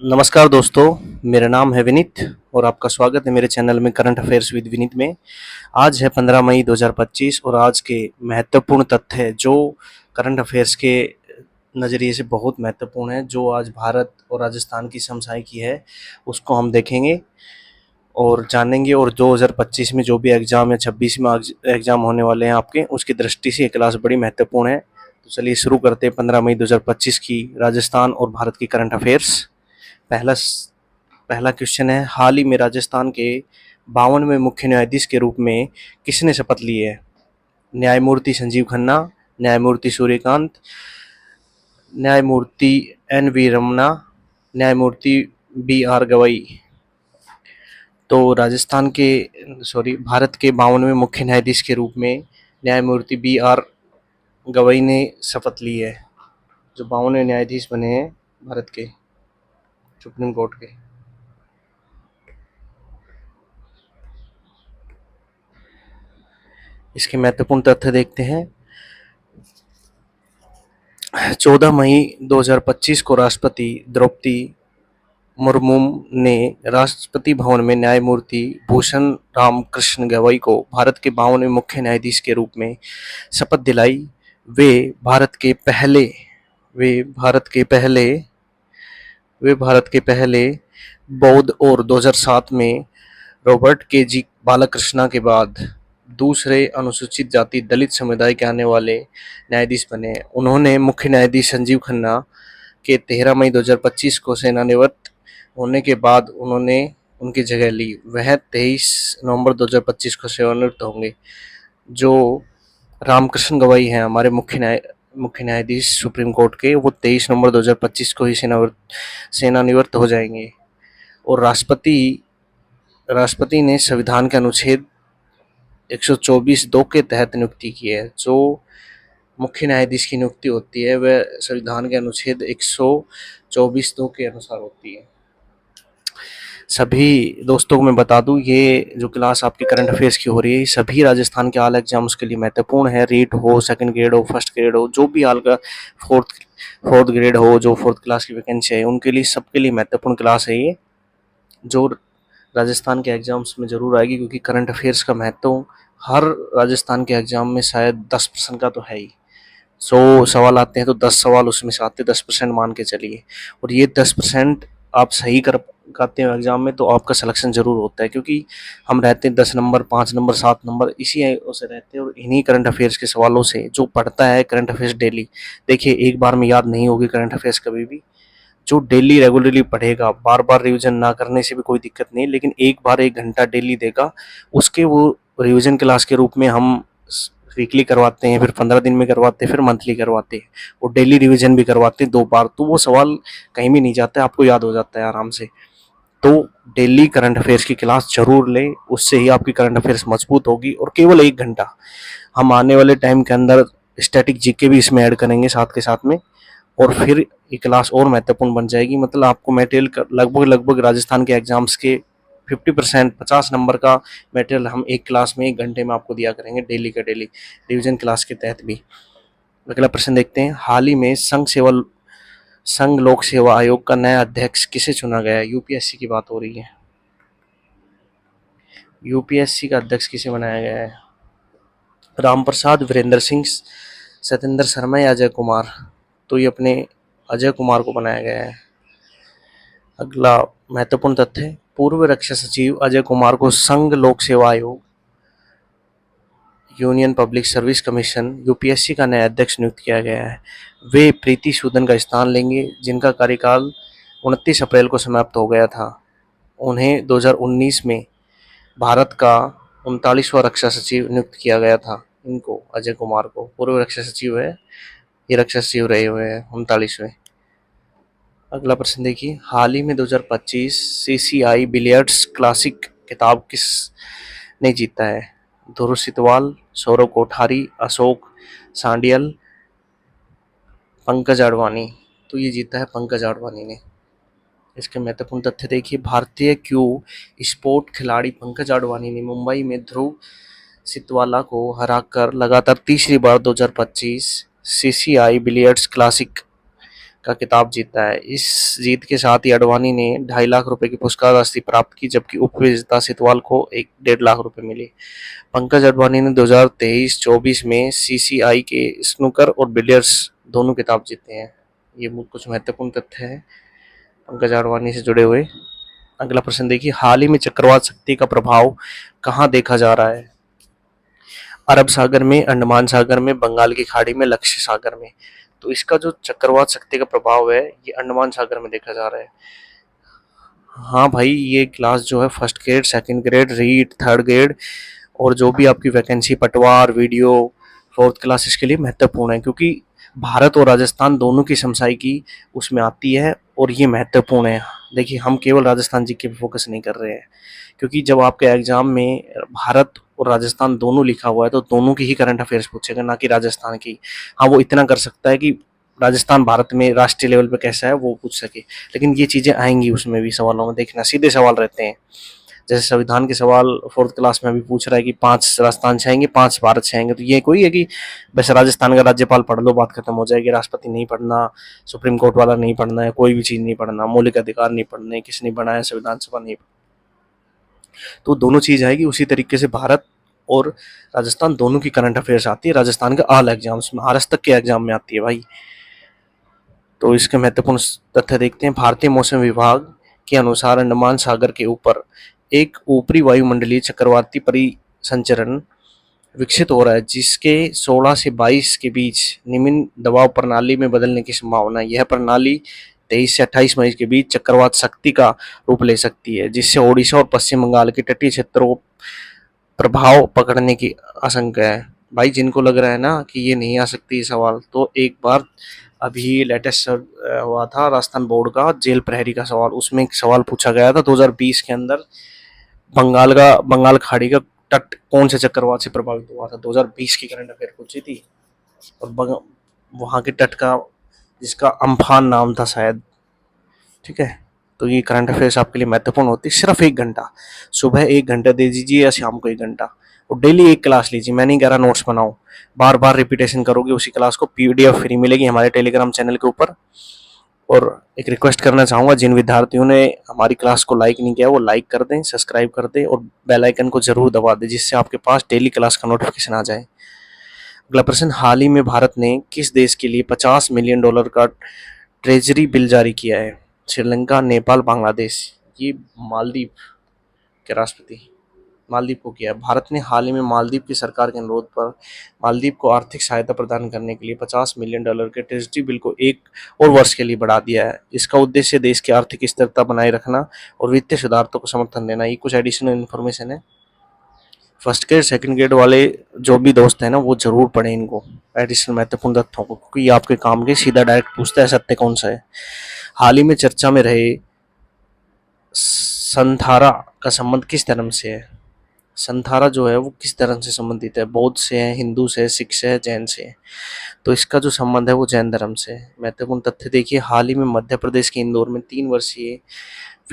नमस्कार दोस्तों, मेरा नाम है विनीत और आपका स्वागत है मेरे चैनल में करंट अफेयर्स विद विनीत में। आज है 15 मई 2025 और आज के महत्वपूर्ण तथ्य जो करंट अफेयर्स के नज़रिए से बहुत महत्वपूर्ण है, जो आज भारत और राजस्थान की समसामयिकी है, उसको हम देखेंगे और जानेंगे। और 2025 में जो भी एग्ज़ाम या 26 में एग्ज़ाम होने वाले हैं आपके, उसकी दृष्टि से ये क्लास बड़ी महत्वपूर्ण है। तो चलिए शुरू करते हैं 15 मई 2025 की राजस्थान और भारत की करंट अफेयर्स। पहला पहला क्वेश्चन है, हाल ही में राजस्थान के 52वें मुख्य न्यायाधीश के रूप में किसने शपथ ली है? न्यायमूर्ति संजीव खन्ना, न्यायमूर्ति सूर्यकांत, न्यायमूर्ति एन वी रमना, न्यायमूर्ति बी आर गवई। तो भारत के 52वें मुख्य न्यायाधीश के रूप में न्यायमूर्ति बी आर गवई ने शपथ ली है, जो 52वें न्यायाधीश बने हैं भारत के सुप्रीम कोर्ट के। इसके महत्वपूर्ण तथ्य देखते हैं। 14 मई 2025 को राष्ट्रपति द्रौपदी मुर्मू ने राष्ट्रपति भवन में न्यायमूर्ति भूषण राम कृष्ण गवई को भारत के 52वें मुख्य न्यायाधीश के रूप में शपथ दिलाई। वे भारत के पहले वे भारत के पहले बौद्ध और 2007 में रॉबर्ट के जी बालाकृष्णा के बाद दूसरे अनुसूचित जाति दलित समुदाय के आने वाले न्यायाधीश बने। उन्होंने मुख्य न्यायाधीश संजीव खन्ना के 13 मई 2025 को सेवानिवृत्त होने के बाद उन्होंने उनकी जगह ली। वह 23 नवंबर 2025 को सेवानिवृत्त होंगे। जो रामकृष्ण गवई हैं हमारे मुख्य न्यायाधीश सुप्रीम कोर्ट के, वो 23 नवंबर 2025 को ही सेवानिवृत्त हो जाएंगे। और राष्ट्रपति ने संविधान के अनुच्छेद 124(2) के तहत नियुक्ति की है। जो मुख्य न्यायाधीश की नियुक्ति होती है वह संविधान के अनुच्छेद 124(2) के अनुसार होती है। सभी दोस्तों को मैं बता दूं, ये जो क्लास आपकी करंट अफेयर्स की हो रही है, सभी राजस्थान के ऑल एग्जाम्स के लिए महत्वपूर्ण है। रीट हो, सेकंड ग्रेड हो, फर्स्ट ग्रेड हो, जो भी हाल का फोर्थ ग्रेड हो, जो फोर्थ क्लास की वैकेंसी है, उनके लिए सबके लिए महत्वपूर्ण क्लास है ये, जो राजस्थान के एग्जाम्स में ज़रूर आएगी। क्योंकि करंट अफेयर्स का महत्व हर राजस्थान के एग्जाम में शायद 10% का तो है ही। 100 सवाल आते हैं तो 10 सवाल उसमें से आते हैं, 10% मान के चलिए। और ये 10% आप सही कर पाते हैं एग्जाम में तो आपका सिलेक्शन जरूर होता है। क्योंकि हम रहते हैं 10 नंबर, 5 नंबर, 7 नंबर, इसी से रहते हैं। और इन्हीं करंट अफेयर्स के सवालों से जो पढ़ता है करंट अफेयर्स डेली, देखिए एक बार में याद नहीं होगी करंट अफेयर्स कभी भी। जो डेली रेगुलरली पढ़ेगा, बार बार रिवीजन ना करने से भी कोई दिक्कत नहीं, लेकिन एक बार 1 घंटा डेली देगा, उसके वो रिवीजन क्लास के रूप में हम वीकली करवाते हैं, फिर 15 दिन में करवाते हैं, फिर मंथली करवाते हैं, और डेली रिवीजन भी करवाते हैं 2 बार। तो वो सवाल कहीं भी नहीं जाता, आपको याद हो जाता है आराम से। तो डेली करंट अफेयर्स की क्लास जरूर लें, उससे ही आपकी करंट अफेयर्स मजबूत होगी। और केवल 1 घंटा, हम आने वाले टाइम के अंदर स्टैटिक जीके भी इसमें ऐड करेंगे साथ के साथ में, और फिर ये क्लास और महत्वपूर्ण बन जाएगी। मतलब आपको मटेरियल लगभग राजस्थान के एग्जाम्स के 50%, 50 नंबर का मटेरियल हम एक क्लास में 1 घंटे में आपको दिया करेंगे, डेली का डेली, रिविजन क्लास के तहत भी। अगला प्रश्न देखते हैं, हाल ही में संघ लोक सेवा आयोग का नया अध्यक्ष किसे चुना गया है? यूपीएससी की बात हो रही है। यूपीएससी का अध्यक्ष किसे बनाया गया है? रामप्रसाद, वीरेंद्र सिंह, सत्येंद्र शर्मा या अजय कुमार? तो ये अपने अजय कुमार को बनाया गया है। अगला महत्वपूर्ण तथ्य, पूर्व रक्षा सचिव अजय कुमार को संघ लोक सेवा आयोग, union public service commission, UPSC का नया अध्यक्ष नियुक्त किया गया है। वे प्रीति सूदन का स्थान लेंगे, जिनका कार्यकाल 29 अप्रैल को समाप्त हो गया था। उन्हें 2019 में भारत का 39वां रक्षा सचिव नियुक्त किया गया था। इनको, अजय कुमार को, पूर्व रक्षा सचिव है, ये रक्षा सचिव रहे हुए हैं 39वें। अगला प्रश्न देखिए, हाल ही में 2025 सीसीआई बिलियर्ड्स क्लासिक खिताब किसने जीता है? ध्रुव सितवाल, सौरव कोठारी, अशोक सांडियल, पंकज आडवाणी? तो ये जीता है पंकज आडवाणी ने। इसके महत्वपूर्ण तथ्य देखिए, भारतीय क्यू स्पोर्ट खिलाड़ी पंकज आडवाणी ने मुंबई में ध्रुव सितवाला को हराकर लगातार तीसरी बार 2025 सीसीआई बिलियर्ड्स क्लासिक का खिताब जीता है। इस जीत के साथ ही अडवाणी ने 2.5 लाख रुपए की पुरस्कार राशि प्राप्त की, जबकि उपविजेता सितवाल को 1.5 लाख रुपए मिले। पंकज अडवाणी ने 2023-24 में सीसीआई के स्नूकर और बिलियर्ड्स दोनों खिताब जीते हैं। ये कुछ महत्वपूर्ण तथ्य है पंकज अडवाणी से जुड़े हुए। अगला प्रश्न देखिए, हाल ही में चक्रवात शक्ति का प्रभाव कहाँ देखा जा रहा है? अरब सागर में, अंडमान सागर में, बंगाल की खाड़ी में, लक्ष्य सागर में। तो इसका जो चक्रवात शक्ति का प्रभाव है ये अंडमान सागर में देखा जा रहा है। हाँ भाई, ये क्लास जो है first grade, second grade, read, third grade और जो भी आपकी वैकेंसी पटवार, वीडियो, फोर्थ क्लास इसके लिए महत्वपूर्ण है, क्योंकि भारत और राजस्थान दोनों की समसामयिकी उसमें आती है और ये महत्वपूर्ण है। देखिए, हम केवल राजस्थान जी के पे फोकस नहीं कर रहे हैं, क्योंकि जब आपके एग्जाम में भारत और राजस्थान दोनों लिखा हुआ है तो दोनों की ही करंट अफेयर्स पूछेगा, ना कि राजस्थान की। हाँ, वो इतना कर सकता है कि राजस्थान भारत में राष्ट्रीय लेवल पे कैसा है वो पूछ सके, लेकिन ये चीजें आएंगी उसमें भी सवालों में, देखना सीधे सवाल रहते हैं। जैसे संविधान के सवाल फोर्थ क्लास में भी पूछ रहा है कि 5 राजस्थान से आएंगे, 5 भारत से आएंगे, तो ये कोई है कि बस राजस्थान का राज्यपाल पढ़ लो बात खत्म हो जाएगी, राष्ट्रपति नहीं पढ़ना, सुप्रीम कोर्ट वाला नहीं पढ़ना है, कोई भी चीज नहीं पढ़ना, मौलिक अधिकार नहीं पढ़ने, किसने बनाया संविधान सभा नहीं। तो दोनों चीज आएगी। उसी तरीके से भारत और राजस्थान दोनों की करंट अफेयर्स आती है राजस्थान के ऑल एग्जाम्स में, आरएस तक के एग्जाम में आती है भाई। तो इसके महत्वपूर्ण तथ्य देखते हैं। भारतीय मौसम विभाग के अनुसार अंडमान सागर के ऊपर एक ऊपरी वायुमंडलीय चक्रवाती परिसंचरण विकसित हो रहा है, जिसके 16 से 22 के बीच निम्न दबाव प्रणाली में बदलने की संभावना है। यह प्रणाली 23 से 28 मई के बीच चक्रवात शक्ति का रूप ले सकती है, जिससे ओडिशा और पश्चिम बंगाल के तटीय क्षेत्रों को प्रभाव पकड़ने की आशंका है। भाई, जिनको लग रहा है ना कि ये नहीं आ सकती सवाल, तो एक बार अभी लेटेस्ट हुआ था राजस्थान बोर्ड का जेल प्रहरी का सवाल, उसमें एक सवाल पूछा गया था 2020 के अंदर, बंगाल खाड़ी का तट कौन से चक्रवात से प्रभावित हुआ था। 2020 की करंट अफेयर पूछी थी, और वहां के तट का जिसका अम्फान नाम था शायद। ठीक है, तो ये करंट अफेयर्स आपके लिए महत्वपूर्ण होती है। सिर्फ 1 घंटा, सुबह 1 घंटा दे दीजिए या शाम को 1 घंटा, और डेली एक क्लास लीजिए। मैं नहीं कह रहा नोट्स बनाओ, बार बार रिपीटेशन करोगे उसी क्लास को, पीडीएफ फ्री मिलेगी हमारे टेलीग्राम चैनल के ऊपर। और एक रिक्वेस्ट करना चाहूंगा, जिन विद्यार्थियों ने हमारी क्लास को लाइक नहीं किया वो लाइक कर दें, सब्सक्राइब कर दें और बेल आइकन को जरूर दबा दें, जिससे आपके पास डेली क्लास का नोटिफिकेशन आ जाए। अगला प्रश्न, हाल ही में भारत ने किस देश के लिए $50 मिलियन का ट्रेजरी बिल जारी किया है? श्रीलंका, नेपाल, बांग्लादेश। ये मालदीव के राष्ट्रपति मालदीव को किया है। भारत ने हाल ही में मालदीव की सरकार के अनुरोध पर मालदीव को आर्थिक सहायता प्रदान करने के लिए $50 मिलियन के ट्रेजरी बिल को 1 और वर्ष के लिए बढ़ा दिया है। इसका उद्देश्य देश की आर्थिक स्थिरता बनाए रखना और वित्तीय सुधारों को समर्थन देना। ये कुछ एडिशनल इन्फॉर्मेशन है। फर्स्ट ग्रेड, सेकंड ग्रेड वाले जो भी दोस्त हैं ना, वो जरूर पढ़ें इनको, एडिशनल महत्वपूर्ण तथ्यों को, क्योंकि ये आपके काम के सीधा डायरेक्ट पूछता है सत्य कौन सा है। हाल ही में चर्चा में रहे संथारा का संबंध किस धर्म से है? संथारा जो है वो किस धर्म से संबंधित है? बौद्ध से है, हिंदू से है, सिख से है, जैन से है। तो इसका जो संबंध है वो जैन धर्म से है। महत्वपूर्ण तथ्य देखिए, हाल ही में मध्य प्रदेश के इंदौर में 3 वर्षीय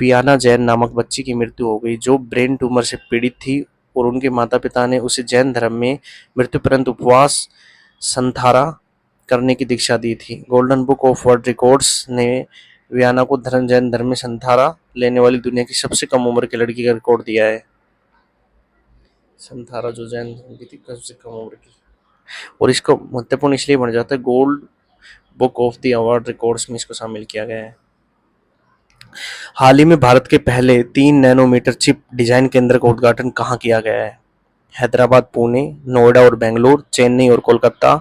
वियाना जैन नामक बच्ची की मृत्यु हो गई, जो ब्रेन ट्यूमर से पीड़ित थी, और उनके माता पिता ने उसे जैन धर्म में मृत्युपर्यंत उपवास संथारा करने की दीक्षा दी थी। Golden book of world records ने वियाना को जैन धर्म में संथारा लेने वाली दुनिया की सबसे कम उम्र की लड़की का रिकॉर्ड दिया है। संथारा जो जैन धर्म की थी, सबसे कम उम्र की, और इसको महत्वपूर्ण इसलिए बन जाता है, gold book of the award records में इसको शामिल किया गया है। हाल ही में भारत के पहले 3 नैनोमीटर चिप डिजाइन केंद्र का उद्घाटन कहाँ किया गया है? हैदराबाद, पुणे, नोएडा और बेंगलुरु, चेन्नई और कोलकाता,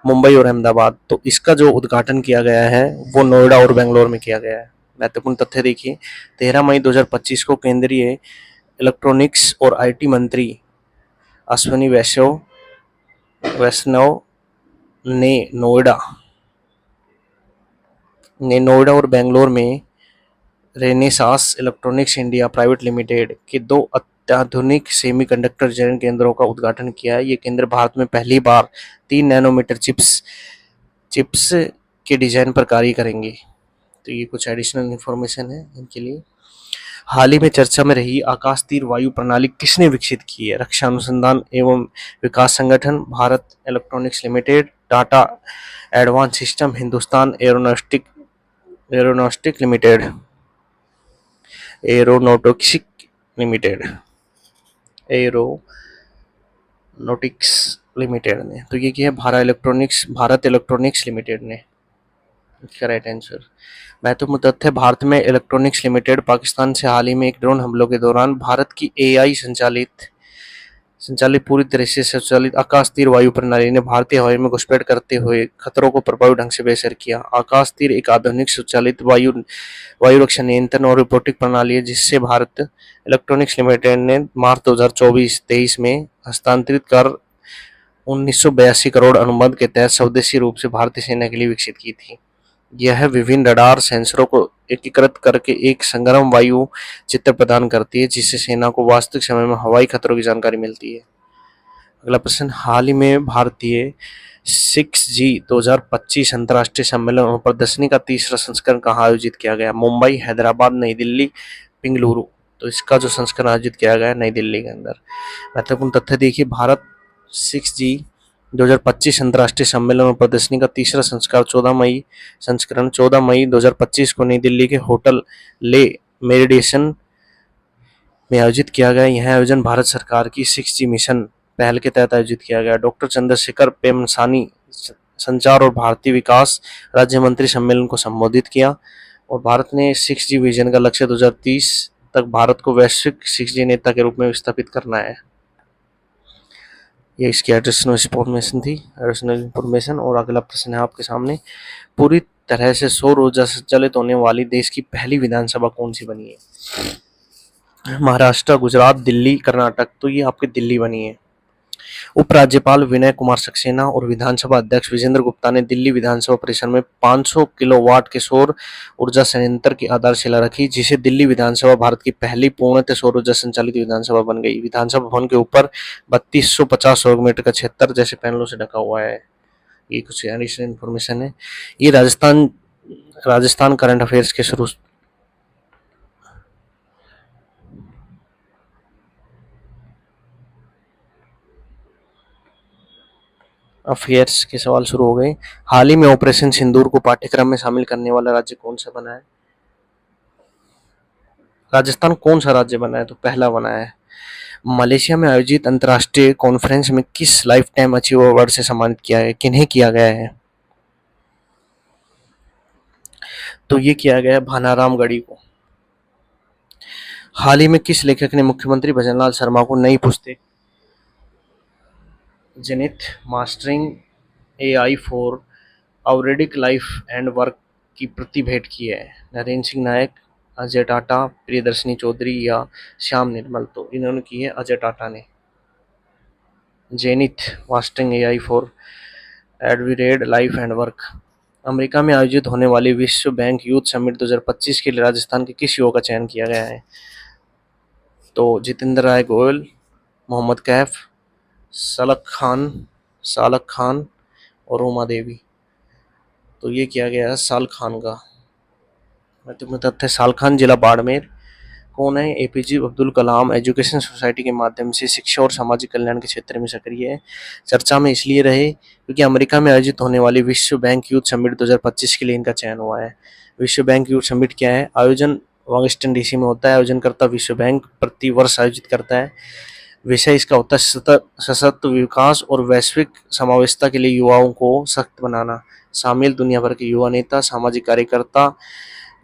मुंबई और अहमदाबाद। तो इसका जो उद्घाटन किया गया है वो नोएडा और बेंगलुरु में किया गया है। महत्वपूर्ण तथ्य देखिए, 13 मई 2025 को केंद्रीय इलेक्ट्रॉनिक्स और आईटी मंत्री अश्विनी वैष्णव ने नोएडा और बेंगलुरु में Renesas electronics India private limited के 2 अत्याधुनिक सेमीकंडक्टर डिजाइन केंद्रों का उद्घाटन किया है। ये केंद्र भारत में पहली बार 3 नैनोमीटर चिप्स के डिजाइन पर कार्य करेंगे। तो ये कुछ एडिशनल इंफॉर्मेशन है इनके लिए। हाल ही में चर्चा में रही आकाश तीर वायु प्रणाली किसने विकसित की है? रक्षा अनुसंधान एवं विकास संगठन, Bharat electronics limited, Tata advance system, Hindustan aeronautics aeronautics limited, aeronautics limited, aeronautics limited ने। तो ये क्या है, भारत इलेक्ट्रॉनिक्स लिमिटेड ने। इसका राइट आंसर। महत्वपूर्ण तथ्य, भारत में इलेक्ट्रॉनिक्स लिमिटेड पाकिस्तान से हाल ही में एक ड्रोन हमलों के दौरान भारत की एआई संचालित संचालित पूरी तरह से स्वचालित आकाश तीर वायु प्रणाली ने भारतीय हवाई में घुसपैठ करते हुए खतरों को प्रभावी ढंग से बेअसर किया। आकाश तीर एक आधुनिक स्वचालित वायु रक्षा नियंत्रण और रिपोर्टिंग प्रणाली है जिससे भारत इलेक्ट्रॉनिक्स लिमिटेड ने मार्च 2024-23 में हस्तांतरित कर 1982 करोड़ अनुबंध के तहत स्वदेशी रूप से भारतीय सेना के लिए विकसित की थी। यह विभिन्न रडार सेंसरों को एकीकृत करके एक संग्राम वायु चित्र प्रदान करती है जिससे सेना को वास्तविक समय में हवाई खतरों की जानकारी मिलती है। अगला प्रश्न, हाल ही में भारतीय 6G 2025 अंतर्राष्ट्रीय सम्मेलन और प्रदर्शनी का तीसरा संस्करण कहाँ आयोजित किया गया? मुंबई, हैदराबाद, नई दिल्ली, बेंगलुरु। तो इसका जो संस्करण आयोजित किया गया नई दिल्ली के अंदर। महत्वपूर्ण तथ्य देखिए, भारत 6G 2025 अंतर्राष्ट्रीय सम्मेलन और प्रदर्शनी का तीसरा संस्करण 14 मई 2025 को नई दिल्ली के होटल ले मेरिडियन में आयोजित किया गया। यह आयोजन भारत सरकार की 6G मिशन पहल के तहत आयोजित किया गया। डॉक्टर चंद्रशेखर पेमसानी, संचार और भारतीय विकास राज्य मंत्री, सम्मेलन को संबोधित किया। और भारत ने 6G विजन का लक्ष्य 2030 तक भारत को वैश्विक 6G नेता के रूप में विस्थापित करना है। ये इसकी एडिशनल इंफॉर्मेशन। और अगला प्रश्न है आपके सामने, पूरी तरह से सौर ऊर्जा से संचालित होने वाली देश की पहली विधानसभा कौन सी बनी है? महाराष्ट्र, गुजरात, दिल्ली, कर्नाटक। तो ये आपकी दिल्ली बनी है। उपराज्यपाल विनय कुमार सक्सेना और विधानसभा अध्यक्ष विजेंद्र गुप्ता ने दिल्ली विधानसभा परिसर में 500 किलोवाट के सौर ऊर्जा संयंत्र की आधारशिला रखी जिसे दिल्ली विधानसभा भारत की पहली पूर्णतः सौर ऊर्जा संचालित विधानसभा बन गई। विधानसभा भवन के ऊपर 3250 वर्ग मीटर का क्षेत्र जैसे पैनलों से ढका हुआ है। ये कुछ एडिशनल इन्फॉर्मेशन है। ये राजस्थान करंट अफेयर्स के शुरू अफेयर्स के सवाल शुरू हो गए। हाल ही में ऑपरेशन सिंदूर को पाठ्यक्रम में शामिल करने वाला राज्य कौन सा बना है? राजस्थान कौन सा राज्य बना है? तो पहला बना है। मलेशिया में आयोजित अंतर्राष्ट्रीय कॉन्फ्रेंस में किस लाइफ टाइम अचीवर अवार्ड से सम्मानित किया है? किन्हें किया गया है? तो ये किया गया है भानाराम गढ़ी को। हाल ही में किस लेखक ने मुख्यमंत्री भजनलाल शर्मा को नई पुस्तक zenith mastering AI for Ayurvedic life and work की प्रति भेंट की है? नरेंद्र सिंह नायक, अजय टाटा, प्रियदर्शनी चौधरी या श्याम निर्मल। तो इन्होंने की है अजय टाटा ने। जेनिथ मास्टरिंग AI फॉर एडविरेड लाइफ एंड वर्क। अमेरिका में आयोजित होने वाली विश्व बैंक यूथ समिट 2025 के लिए राजस्थान के किस युवा का चयन किया गया है? तो जितेंद्र राय गोयल, मोहम्मद कैफ, सालक खान और रोमा देवी। तो ये किया गया है साल खान का। महत्वपूर्ण तथ्य, साल खान जिला बाड़मेर। कौन है? APJ Abdul Kalam education society के माध्यम से शिक्षा और सामाजिक कल्याण के क्षेत्र में सक्रिय है। चर्चा में इसलिए रहे क्योंकि अमेरिका में आयोजित होने वाली विश्व बैंक यूथ समिट 2025 के लिए इनका चयन हुआ है। विश्व बैंक यूथ समिट क्या है? आयोजन वाशिंगटन DC में होता है। आयोजनकर्ता विश्व बैंक प्रति वर्ष आयोजित करता है। विषय इसका होता है सशक्त विकास और वैश्विक समावेशिता के लिए युवाओं को सशक्त बनाना। शामिल दुनिया भर के युवा नेता, सामाजिक कार्यकर्ता,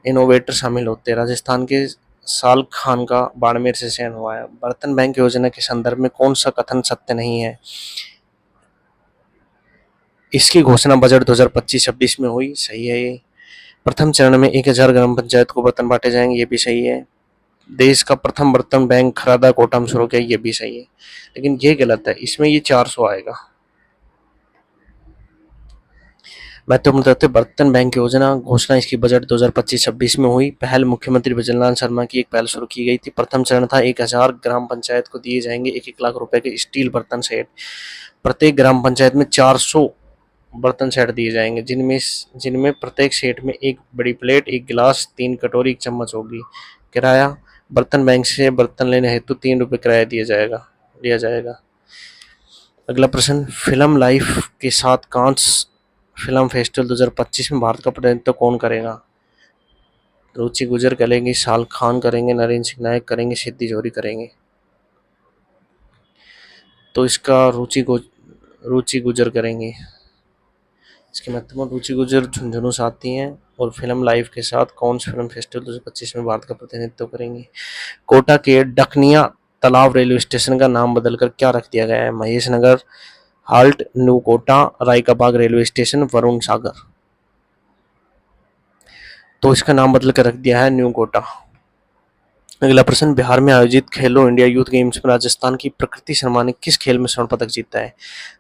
इनोवेटर शामिल होते हैं। राजस्थान के साल खान का बाड़मेर से चयन हुआ है। बर्तन बैंक योजना के संदर्भ में कौन सा कथन सत्य नहीं है? इसकी घोषणा बजट 2025-26 में हुई। सही है ये। प्रथम चरण में 1000 ग्राम पंचायत को बर्तन बांटे जाएंगे। ये भी सही है। देश का प्रथम बर्तन बैंक खरादा कोटा में शुरू किया। ये भी सही है, लेकिन ये गलत है। इसमें ये 400 आएगा। महत्वपूर्ण तथ्य, बर्तन बैंक योजना घोषणा इसकी बजट 2025-26 में हुई। पहल मुख्यमंत्री भजनलाल शर्मा की एक पहल शुरू की गई थी। प्रथम चरण था 1000 ग्राम पंचायत को दिए जाएंगे 1-1 लाख रुपए के स्टील बर्तन सेट। प्रत्येक ग्राम पंचायत में 400 बर्तन सेट दिए जाएंगे जिनमें प्रत्येक सेट में एक बड़ी प्लेट, एक गिलास, 3 कटोरी, 1 चम्मच होगी। किराया, बर्तन बैंक से बर्तन लेने हेतु 3 रुपये किराया दिया जाएगा। अगला प्रश्न, फिल्म लाइफ के साथ कांस फिल्म फेस्टिवल 2025 में भारत का प्रतिनिधित्व कौन करेगा? रुचि गुजर करेंगी, शाल खान करेंगे, नरेंद्र सिंह नायक करेंगे, सिद्धि जोरी करेंगे। तो इसका रुचि गुजर करेंगी। इसके महत्वपूर्ण रुचि गुजर झुंझुनू से आती हैं और फिल्म लाइफ के साथ कौन सी फिल्म फेस्टिवल 2025 में भारत का प्रतिनिधित्व करेंगी। कोटा के डकनिया तालाब रेलवे स्टेशन का नाम बदलकर क्या रख दिया गया है। महेश नगर हाल्ट, न्यू कोटा, राय का बाग रेलवे स्टेशन, वरुण सागर। तो इसका नाम बदल कर रख दिया है न्यू कोटा। अगला प्रश्न, बिहार में आयोजित खेलो इंडिया यूथ गेम्स में राजस्थान की प्रकृति शर्मा ने किस खेल में स्वर्ण पदक जीता है।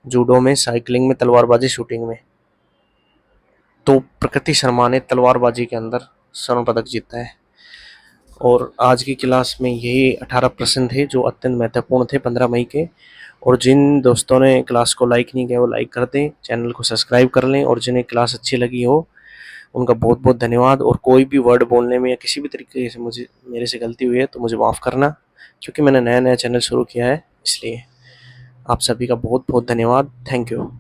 जूडो में, साइकिलिंग में, तलवारबाजी, शूटिंग में। तो प्रकृति शर्मा ने तलवारबाजी के अंदर स्वर्ण पदक जीता है। और आज की क्लास में यही 18 प्रश्न थे जो अत्यंत महत्वपूर्ण थे 15 मई के। और जिन दोस्तों ने क्लास को लाइक नहीं किया वो लाइक कर दें, चैनल को सब्सक्राइब कर लें, और जिन्हें क्लास अच्छी लगी हो उनका बहुत बहुत धन्यवाद। और कोई भी वर्ड बोलने में या किसी भी तरीके से मेरे से गलती हुई है तो मुझे माफ़ करना, क्योंकि मैंने नया चैनल शुरू किया है इसलिए। आप सभी का बहुत बहुत धन्यवाद। Thank you.